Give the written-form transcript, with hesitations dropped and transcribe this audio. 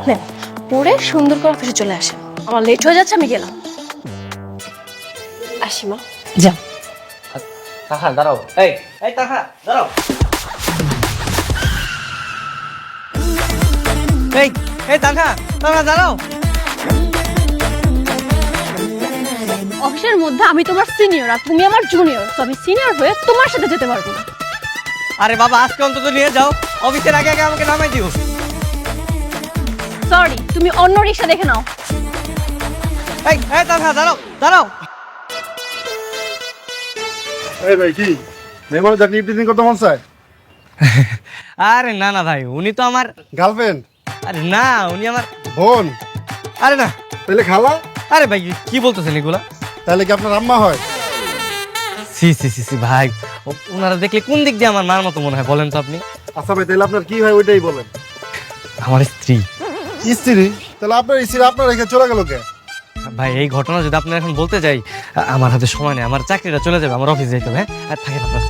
নেন পরে সুন্দর করে অফিসে চলে আসেন। আমার লেট হয়ে যাচ্ছে, আমি গেলাম। আসি মা, যা। তাহা দাঁড়াও, এই এই তাহা দাঁড়াও। এই এই তাহা তাহা দাঁড়াও। অফিসের মধ্যে আমি তোমার সিনিয়র আর তুমি আমার জুনিয়র, তো আমি সিনিয়র হয়ে তোমার সাথে যেতে পারবো না। আরে বাবা, আজকে অন্তত নিয়ে যাও, অফিসের আগে আগে আমাকে নামাই দিও। সরি, তুমি অন্য রিক্সা দেখে নাও। এই এই তাহা দাঁড়াও দাঁড়াও। এই ভাই কি মেমোরি চাকরি ইভটিজিং করতে মন চায়? আরে না না ভাই, উনি তো আমার, গার্লফ্রেন্ড? আরে না উনি আমার বোন? আরে না। তাহলে খালা? আরে ভাই কি বলতেছেন এগুলা? তাহলে কি আপনার আম্মা হয়? সি সি সি সি ভাই, ওনারা দেখলে কোন দিক দিয়ে আমার মার মতো মনে হয় বলেন তো আপনি? আচ্ছা ভাই, তাহলে আপনার কি হয় ওইটাই বলেন। আমার স্ত্রী। স্ত্রী? তাহলে আপনার স্ত্রী আপনার রেখে চলে গেল কে? ভাই এই ঘটনা যদি আপনার এখন বলতে যাই, আমার হাতে সময় নেই, আমার চাকরিটা চলে যাবে, আমার অফিস যাইতে হবে। হ্যাঁ, আর থাকেন আপনার।